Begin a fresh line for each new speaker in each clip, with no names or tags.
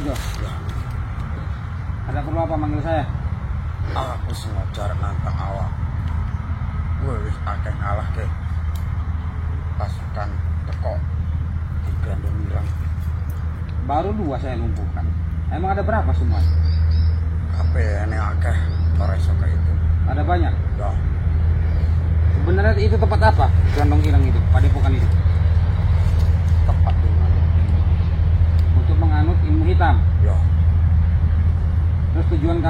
Projo.
Ya.
Ada perlu apa manggil saya?
Aku sengaja nantang awak. Wis akeh ngalah ke pasukan teko di Grandong Ireng.
Baru 2 saya lumpuhkan. Emang ada berapa semua?
Kabeh ene akeh ora iso kayak itu.
Ada banyak.
Ya,
Sebenarnya itu tempat apa? Grandong Ireng itu, Padepokan itu.
tepat dengan
Untuk menganut ilmu hitam.
ya.
Terus tujuan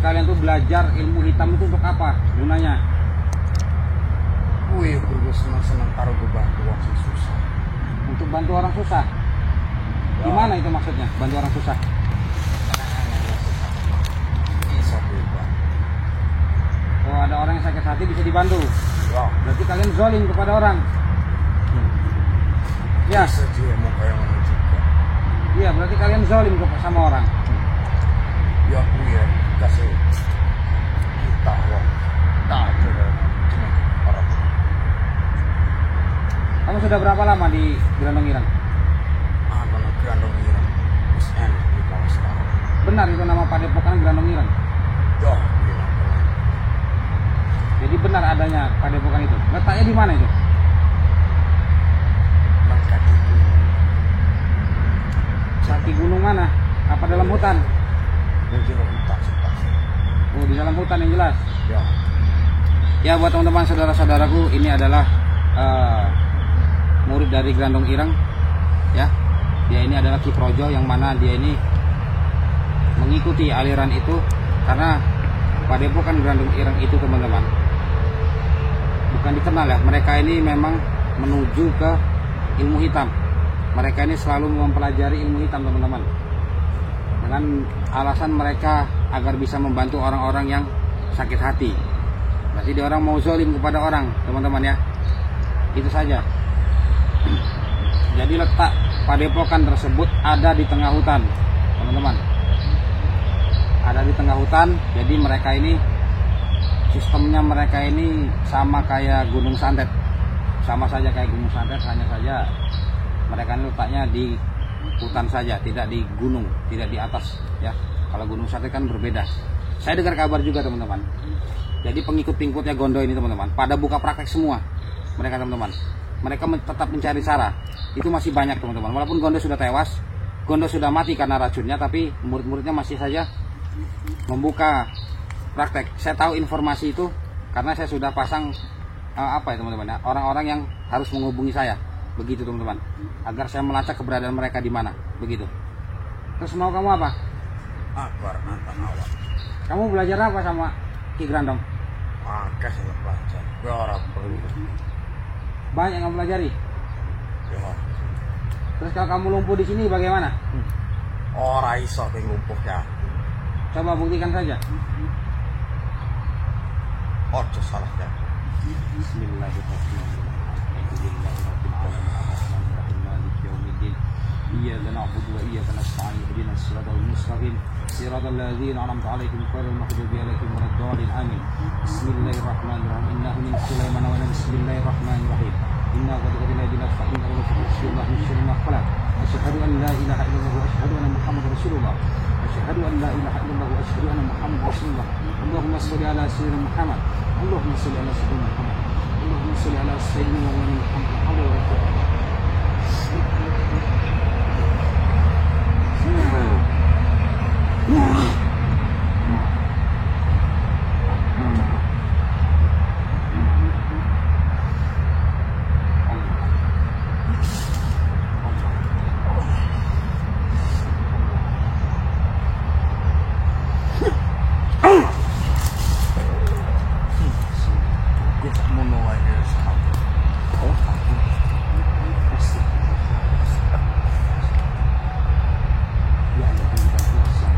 kalian tuh belajar ilmu hitam itu untuk apa? Gunanya?
Wih, gue senang-senang karo gue bantu wong sing susah.
Untuk bantu orang susah.
Ya.
Gimana itu maksudnya? Bantu orang susah?
Bisa bebas.
Oh, ada orang yang sakit hati bisa dibantu.
Ya,
Berarti kalian zolim kepada orang. Ya,
bisa dia mau kayak mana juga.
iya berarti kalian zolim sama orang.
Ya aku ya kasih kita wong tak ada cuman orang.
Kamu sudah berapa lama di Grandong Ireng?
Aku nak Grandong Ireng. Wis enak di kawas sekarang.
Benar itu nama Padepokan Grandong Ireng.
Ya, bilang keren.
Jadi benar adanya Padepokan itu. Letaknya di mana itu?
Mengkati
Kaki gunung mana? Apa dalam hutan?
yang jero hutan sepas.
Oh, di dalam hutan yang jelas.
Ya,
Ya, buat teman-teman saudara-saudaraku, ini adalah murid dari Grandong Ireng. Ya, dia ini adalah Ki Projo yang mana dia ini mengikuti aliran itu karena Padepokan Grandong Ireng itu teman-teman bukan dikenal ya. Mereka ini memang menuju ke ilmu hitam. Mereka ini selalu mempelajari ilmu hitam teman-teman. Dengan alasan mereka agar bisa membantu orang-orang yang sakit hati. Berarti dia orang mau zolim kepada orang, teman-teman ya. Itu saja. Jadi letak Padepokan tersebut ada di tengah hutan, teman-teman. Ada di tengah hutan, jadi mereka ini sistemnya mereka ini sama kayak Gunung Santet. Sama saja kayak Gunung Santet, hanya saja mereka ini letaknya di hutan saja, tidak di gunung, tidak di atas ya. Kalau Gunung Santet kan berbeda. Saya dengar kabar juga teman-teman. Jadi pengikut-pengikutnya Gondo ini teman-teman pada buka praktek semua. Mereka teman-teman. Mereka tetap mencari cara. Itu masih banyak teman-teman. Walaupun Gondo sudah tewas, Gondo sudah mati karena racunnya, tapi murid-muridnya masih saja membuka praktek. Saya tahu informasi itu karena saya sudah pasang apa ya teman-teman ya, orang-orang yang harus menghubungi saya. Begitu teman-teman, agar saya melacak keberadaan mereka di mana, begitu. Terus mau kamu apa?
akbar nantang awak.
Kamu belajar apa sama Ki Grandong?
Akeh sing belajar. Gue orang perlu.
Banyak yang kamu pelajari.
Ya,
Terus kalau kamu lumpuh di sini bagaimana?
ora iso ping lumpuh ya.
Coba buktikan saja.
Ojo salah ya.
Bismillahirrahmanirrahim. Alhamdulillahirabbil alamin arrahmanirrahim maliki yaumiddin. Iyyaka na'budu wa iyyaka nasta'in ihdinas siratal mustaqim siratal ladzina an'amta 'alaihim ghairil maghdubi 'alaihim waladdallin amin. Bismillahirrahmanirrahim. Innahu min Sulaiman wa bismillahirrahmanirrahim. Inna qad qadina fa inna rasulullah min syarri ma khalaq. Asyhadu an la ilaha illallah wa asyhadu anna muhammadar rasulullah. Asyhadu an la ilaha illallah wa asyhadu anna muhammadar rasulullah. Allahumma shalli ala sayyidina Muhammad. Allahumma shalli ala sayyidina Muhammad. Allahumma shalli ala sayyidina Muhammad. Allahumma
Gue tak mau aja sahabat. Oh, aku.
Ya Allah, berikan kuasa.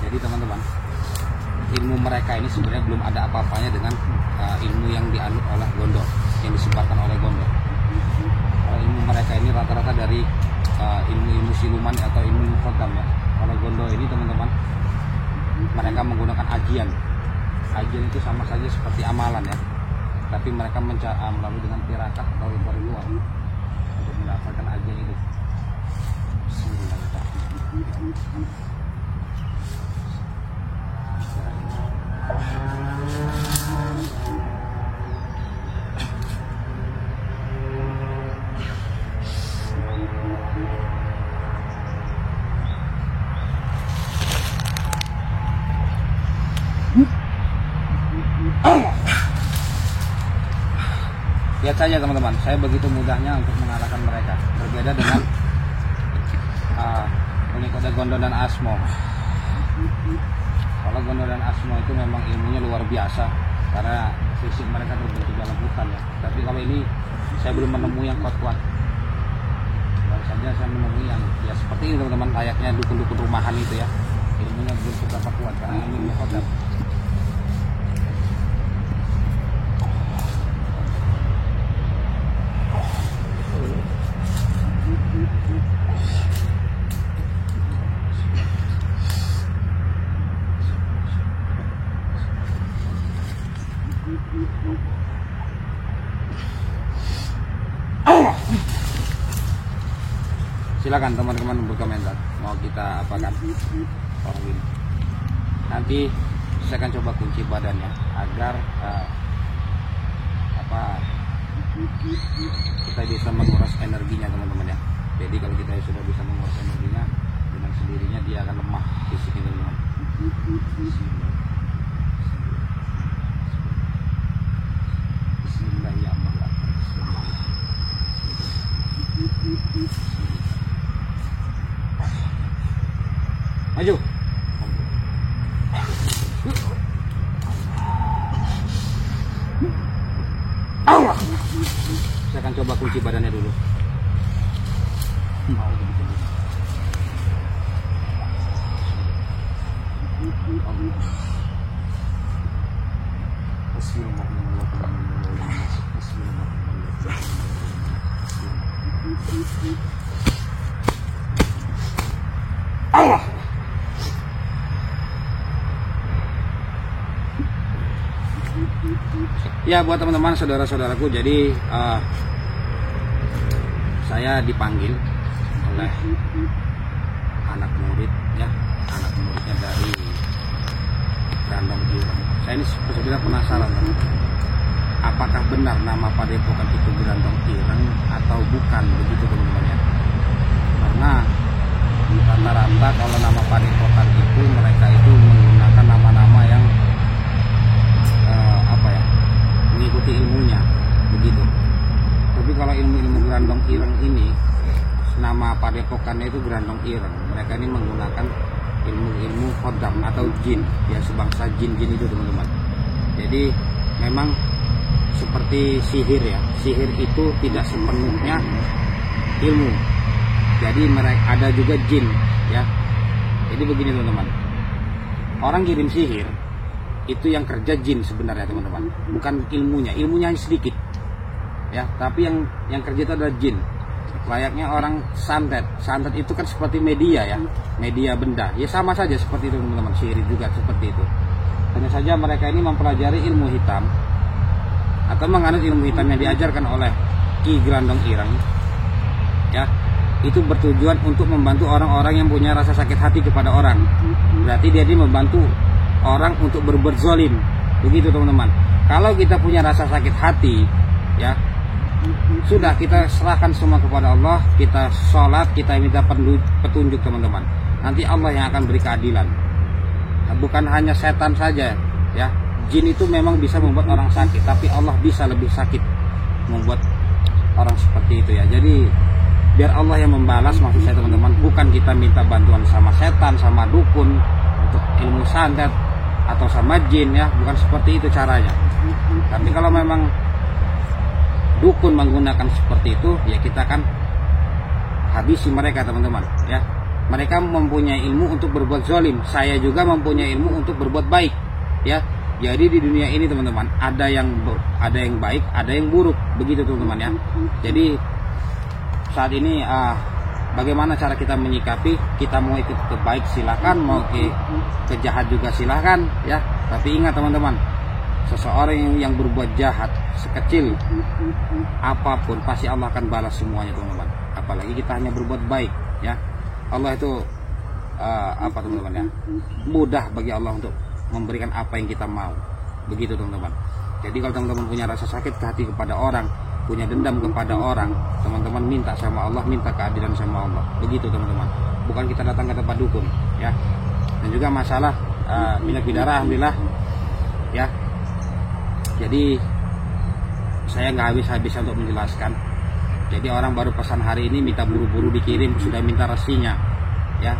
Jadi teman-teman, ilmu mereka ini sebenarnya belum ada apa-apanya dengan ilmu yang dianut oleh Gondo, yang disebarkan oleh Gondo. Ilmu mereka ini rata-rata dari ilmu-ilmu siluman atau ilmu khodam ya. Kalau Gondo ini teman-teman, mereka menggunakan ajian. Ajian itu sama saja seperti amalan ya, tapi mereka melalui dengan tirakat atau ritual untuk mendapatkan ajian itu. Lihat saja teman-teman, saya begitu mudahnya untuk mengalahkan mereka. Berbeda dengan pengikut Gondo dan Asmo. Kalau Gondo dan Asmo itu memang ilmunya luar biasa karena fisik mereka terbentuk dalam hutan ya. Tapi kalau ini saya belum menemui yang kuat-kuat. Baru saja saya menemui yang ya seperti ini teman-teman, layaknya dukun-dukun rumahan itu ya. Ilmunya belum seberapa kuat karena ilmu khodam. Silakan teman-teman berkomentar mau kita apakan. Oh, gini. Nanti saya akan coba kunci badannya agar kita bisa menguras energinya teman-teman ya. Jadi kalau kita sudah bisa menguras energinya, dengan sendirinya dia akan lemah fisiknya teman-teman. Maju. Allah. Saya akan coba kunci badannya dulu. Allah. Ya buat teman-teman saudara-saudaraku, jadi saya dipanggil oleh anak murid ya, anak muridnya dari Grandong Ireng. Saya ini sebenarnya penasaran teman, apakah benar nama padepokan itu Grandong Ireng atau bukan, begitu teman-teman ya. Karena rata-rata kalau nama padepokan itu mereka itu menggunakan nama-nama yang mengikuti ilmunya begitu. Tapi kalau ilmu-ilmu Grandong Ireng ini, nama padepokannya itu Grandong Ireng. Mereka ini menggunakan ilmu-ilmu khodam atau jin ya, sebangsa jin-jin itu teman-teman. Jadi memang seperti sihir ya, sihir itu tidak sepenuhnya ilmu. Jadi mereka ada juga jin ya. Jadi begini teman-teman, orang kirim sihir itu yang kerja jin sebenarnya teman-teman, bukan ilmunya hanya sedikit ya, tapi yang kerja itu adalah jin. Layaknya orang santet itu kan seperti media ya, media benda ya, sama saja seperti itu teman-teman. Sihir juga seperti itu, hanya saja mereka ini mempelajari ilmu hitam atau menganut ilmu hitam yang diajarkan oleh Ki Grandong Ireng ya. Itu bertujuan untuk membantu orang-orang yang punya rasa sakit hati kepada orang. Berarti dia membantu orang untuk berbuat zalim, begitu teman-teman. Kalau kita punya rasa sakit hati ya, sudah kita serahkan semua kepada Allah, kita sholat, kita minta petunjuk teman-teman. Nanti Allah yang akan beri keadilan. Nah, bukan hanya setan saja ya, jin itu memang bisa membuat orang sakit, tapi Allah bisa lebih sakit membuat orang seperti itu ya. Jadi biar Allah yang membalas, maksud saya teman-teman, bukan kita minta bantuan sama setan, sama dukun untuk ilmu santet atau sama jin ya, bukan seperti itu caranya. Tapi kalau memang dukun menggunakan seperti itu ya, kita kan habisi mereka teman-teman ya. Mereka mempunyai ilmu untuk berbuat zalim, saya juga mempunyai ilmu untuk berbuat baik ya. Jadi di dunia ini teman-teman ada yang baik, ada yang buruk, begitu teman-teman ya. Jadi saat ini bagaimana cara kita menyikapi? Kita mau ikut ke baik silahkan, mau ke jahat juga silahkan ya. Tapi ingat teman-teman, seseorang yang berbuat jahat sekecil apapun pasti Allah akan balas semuanya teman-teman. Apalagi kita hanya berbuat baik ya. Allah itu teman-teman ya, mudah bagi Allah untuk memberikan apa yang kita mau, begitu teman-teman. Jadi kalau teman-teman punya rasa sakit hati kepada orang, punya dendam kepada orang, teman-teman minta sama Allah, minta keadilan sama Allah, begitu teman-teman. Bukan kita datang ke tempat dukun ya. Dan juga masalah minyak bidara, alhamdulillah ya. Jadi saya nggak habis-habis untuk menjelaskan. Jadi orang baru pesan hari ini minta buru-buru dikirim, sudah minta resinya ya.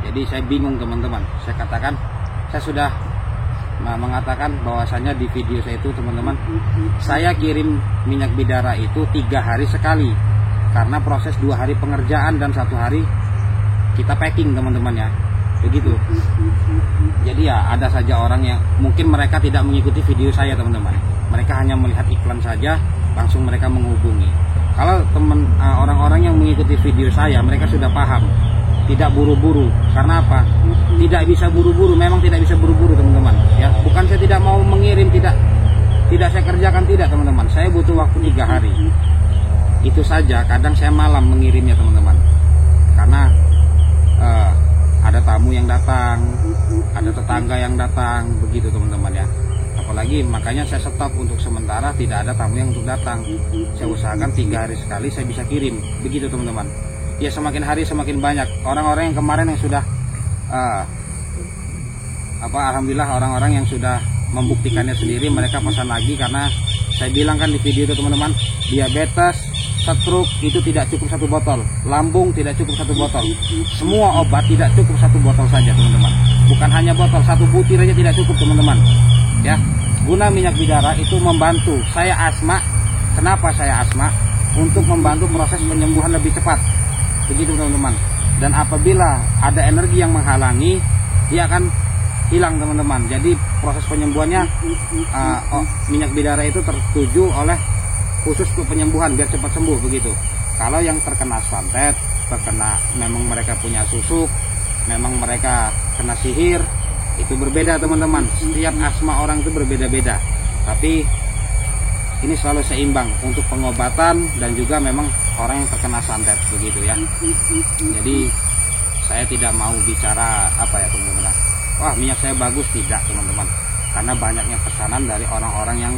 Jadi saya bingung teman-teman. Saya sudah mengatakan bahwasanya di video saya itu teman-teman, saya kirim minyak bidara itu 3 hari sekali, karena proses 2 hari pengerjaan dan 1 hari kita packing teman-teman ya, begitu. Jadi ya ada saja orang yang mungkin mereka tidak mengikuti video saya teman-teman, mereka hanya melihat iklan saja langsung mereka menghubungi. Kalau orang-orang yang mengikuti video saya, mereka sudah paham, tidak buru-buru. Karena apa? Tidak bisa buru-buru, memang tidak bisa buru-buru teman-teman ya. Bukan saya tidak mau mengirim, tidak saya kerjakan, tidak teman-teman. Saya butuh waktu 3 hari. Itu saja. Kadang saya malam mengirimnya teman-teman, karena ada tamu yang datang, ada tetangga yang datang, begitu teman-teman ya. Apalagi makanya saya stop untuk sementara, tidak ada tamu yang untuk datang. Saya usahakan 3 hari sekali saya bisa kirim, begitu teman-teman. Ya semakin hari semakin banyak orang-orang yang kemarin yang sudah alhamdulillah orang-orang yang sudah membuktikannya sendiri, mereka pesan lagi. Karena saya bilang kan di video itu teman-teman, diabetes, stroke itu tidak cukup 1 botol, lambung tidak cukup 1 botol, semua obat tidak cukup 1 botol saja teman-teman. Bukan hanya botol, 1 butir aja tidak cukup teman-teman ya. Guna minyak bidara itu membantu saya asma. Kenapa saya asma? Untuk membantu proses penyembuhan lebih cepat, begitu teman-teman. Dan apabila ada energi yang menghalangi, dia akan hilang teman-teman. Jadi proses penyembuhannya minyak bidara itu tertuju oleh khusus untuk penyembuhan biar cepat sembuh, begitu. Kalau yang terkena santet, memang mereka punya susuk, memang mereka kena sihir, itu berbeda teman-teman. Setiap asma orang itu berbeda-beda, tapi ini selalu seimbang untuk pengobatan dan juga memang orang yang terkena santet, begitu ya. Jadi saya tidak mau bicara teman-teman, wah minyak saya bagus, tidak teman-teman, karena banyaknya pesanan dari orang-orang yang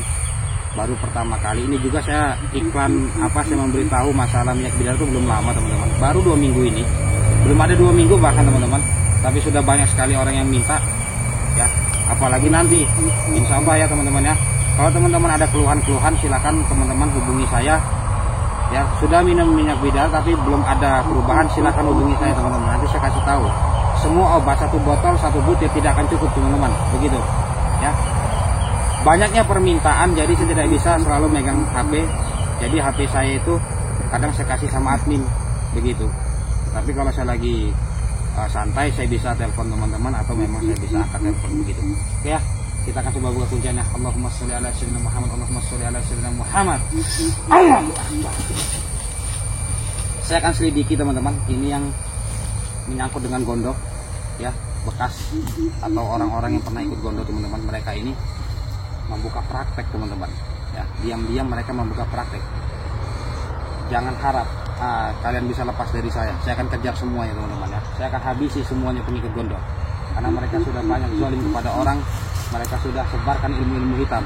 baru pertama kali. Ini juga saya iklan saya memberitahu masalah minyak bidara itu belum lama teman-teman, baru 2 minggu ini, belum ada 2 minggu bahkan teman-teman, tapi sudah banyak sekali orang yang minta ya. Apalagi nanti insya Allah ya teman-teman ya, kalau teman-teman ada keluhan-keluhan silakan teman-teman hubungi saya ya. Sudah minum minyak bidara tapi belum ada perubahan, silakan hubungi saya teman-teman, nanti saya kasih tahu. Semua obat 1 botol 1 butir tidak akan cukup teman-teman, begitu ya. Banyaknya permintaan, jadi saya tidak bisa selalu megang HP. Jadi HP saya itu kadang saya kasih sama admin, begitu. Tapi kalau saya lagi santai, saya bisa telepon teman-teman atau memang saya bisa angkat telepon, begitu. Oke ya, kita akan coba buka kuncinya. Allahumma sholli ala sayyidina Muhammad, Allahumma sholli ala sayyidina Muhammad. Saya akan selidiki teman-teman, ini yang menyangkut dengan gondok ya, bekas atau orang-orang yang pernah ikut gondok teman-teman. Mereka ini membuka praktek teman-teman ya, diam-diam mereka membuka praktek. Jangan harap kalian bisa lepas dari saya akan kejar semuanya teman-teman ya. Saya akan habisi semuanya pengikut gondok, karena mereka sudah banyak zalim kepada orang, mereka sudah sebarkan ilmu-ilmu hitam.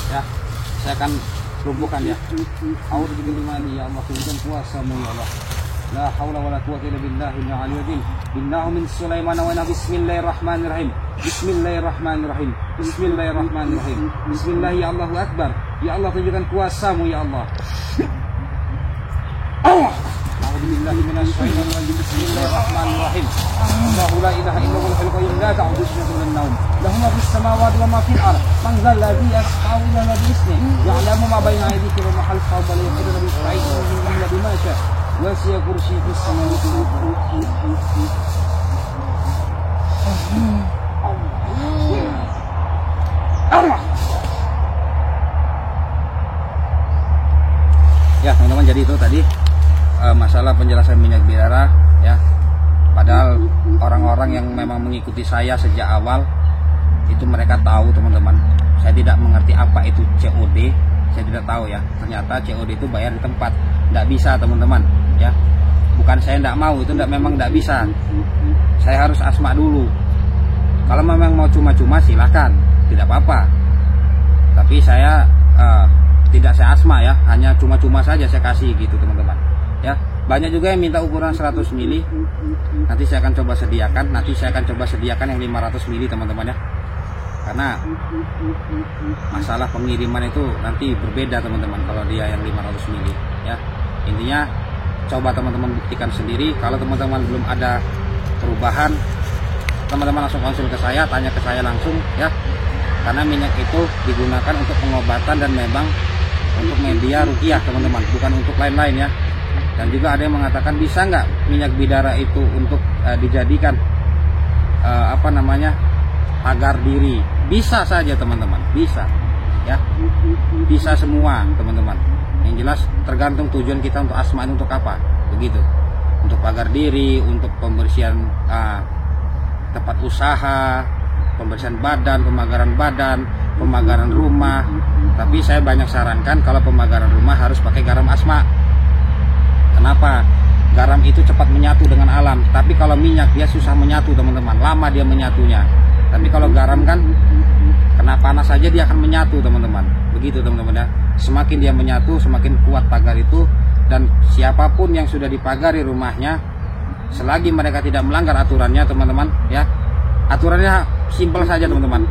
Ya, saya akan lumpuhkan ya. A'udzubillahi ya Allah, tunjukkan kuasamu ya Allah. La haula wala quwwata illa billahil aliyyil azim. Innahu min Sulaiman wa inna bismillahirrahmanirrahim. Bismillahirrahmanirrahim. Bismillahirrahmanirrahim. Bismillah ya Allahu akbar. Ya Allah, tunjukkan kuasamu ya Allah. A'udzubillahi minasyaitonir rajim. Bismillahirrahmanirrahim. Allahu la ilaha illallah al-hayyul qayyum la ta'khudhuhu sinatun wa la nawm. Lahu ma fis samawati wa ma fil ardh. Man dzal ladzi yashfa'u illa bi idhnihi. Ya'lamu ma bayna aydihim wa ma khalfahum wa la yuhituna bi shay'in illa bima sha'a. Wasi'a kursiyyuhu as-samawati wal ardh. Ya teman-teman, jadi itu tadi masalah penjelasan minyak bidara ya. Padahal orang-orang yang memang mengikuti saya sejak awal itu mereka tahu teman-teman. Saya tidak mengerti apa itu COD, saya tidak tahu ya. Ternyata COD itu bayar di tempat, tidak bisa teman-teman ya. Bukan saya tidak mau, itu memang tidak bisa. Saya harus asma dulu. Kalau memang mau cuma-cuma silahkan, tidak apa-apa. Tapi saya tidak saya asma ya, hanya cuma-cuma saja saya kasih gitu teman-teman ya. Banyak juga yang minta ukuran 100 mili. Nanti saya akan coba sediakan, yang 500 mili teman-teman ya. Karena masalah pengiriman itu nanti berbeda teman-teman kalau dia yang 500 mili ya. Intinya coba teman-teman buktikan sendiri. Kalau teman-teman belum ada perubahan, teman-teman langsung konsul ke saya, tanya ke saya langsung ya. Karena minyak itu digunakan untuk pengobatan dan memang untuk media ruqyah teman-teman, bukan untuk lain-lain ya. Dan juga ada yang mengatakan bisa nggak minyak bidara itu untuk dijadikan pagar diri? Bisa saja teman-teman, bisa ya, bisa semua teman-teman. Yang jelas tergantung tujuan kita untuk asma untuk apa, begitu. Untuk pagar diri, untuk pembersihan tempat usaha, pembersihan badan, pemagaran rumah. Tapi saya banyak sarankan kalau pemagaran rumah harus pakai garam asma. Kenapa? Garam itu cepat menyatu dengan alam. Tapi kalau minyak dia susah menyatu teman-teman, lama dia menyatunya. Tapi kalau garam kan kena panas saja dia akan menyatu teman-teman. Begitu teman-teman ya. Semakin dia menyatu, semakin kuat pagar itu. Dan siapapun yang sudah dipagari rumahnya, selagi mereka tidak melanggar aturannya teman-teman ya. Aturannya simpel saja teman-teman,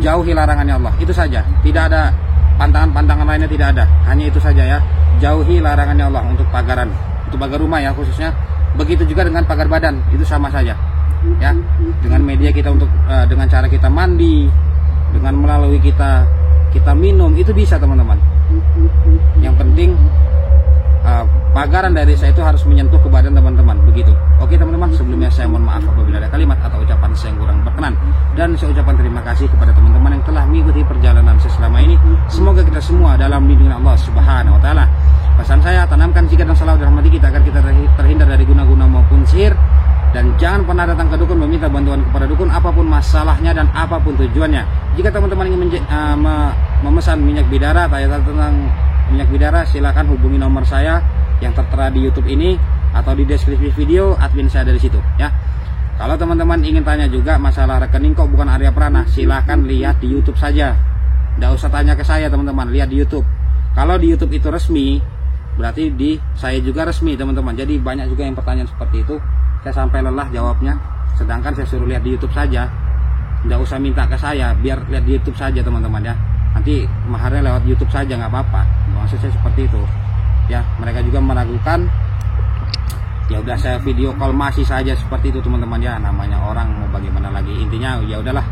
jauhi larangannya Allah, itu saja. Tidak ada pantangan-pantangan lainnya, tidak ada, hanya itu saja ya. Jauhi larangannya Allah untuk pagaran, untuk pagar rumah ya khususnya. Begitu juga dengan pagar badan, itu sama saja ya. Dengan media kita untuk dengan cara kita mandi, dengan melalui kita minum, itu bisa teman-teman. Yang penting pagaran dari saya itu harus menyentuh ke badan teman-teman, begitu. Oke teman-teman, sebelumnya saya mohon maaf apabila ada kalimat atau ucapan saya yang kurang berkenan, dan saya ucapkan terima kasih kepada teman-teman yang telah mengikuti perjalanan saya selama ini. Semoga kita semua dalam lindungan Allah Subhanahu wa taala. Pesan saya, tanamkan zikir dan salawat dalam hati kita agar kita terhindar dari guna-guna maupun sihir, dan jangan pernah datang ke dukun meminta bantuan kepada dukun apapun masalahnya dan apapun tujuannya. Jika teman-teman ingin memesan minyak bidara, tanya tentang minyak bidara, silakan hubungi nomor saya yang tertera di YouTube ini atau di deskripsi video, admin saya dari situ ya. Kalau teman-teman ingin tanya juga masalah rekening kok bukan Arya Prana, silahkan lihat di YouTube saja. Tidak usah tanya ke saya teman-teman, lihat di YouTube. Kalau di YouTube itu resmi, berarti di saya juga resmi teman-teman. Jadi banyak juga yang pertanyaan seperti itu, saya sampai lelah jawabnya. Sedangkan saya suruh lihat di YouTube saja, tidak usah minta ke saya, biar lihat di YouTube saja teman-teman ya. Nanti maharnya lewat YouTube saja, nggak apa-apa. Maksud saya seperti itu ya. Mereka juga meragukan, ya udah saya video call masih saja seperti itu teman-teman ya. Namanya orang mau bagaimana lagi. Intinya ya udahlah,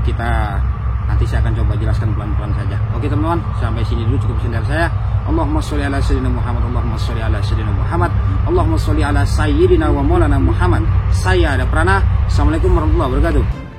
kita nanti saya akan coba jelaskan pelan-pelan saja. Oke teman-teman, sampai sini dulu cukup dari saya. Allahumma sholli ala sayyidina Muhammad, Allahumma sholli ala sayyidina Muhammad, Allahumma sholli ala sayyidina wa maulana Muhammad. Saya Arya Prana. Assalamualaikum warahmatullahi wabarakatuh.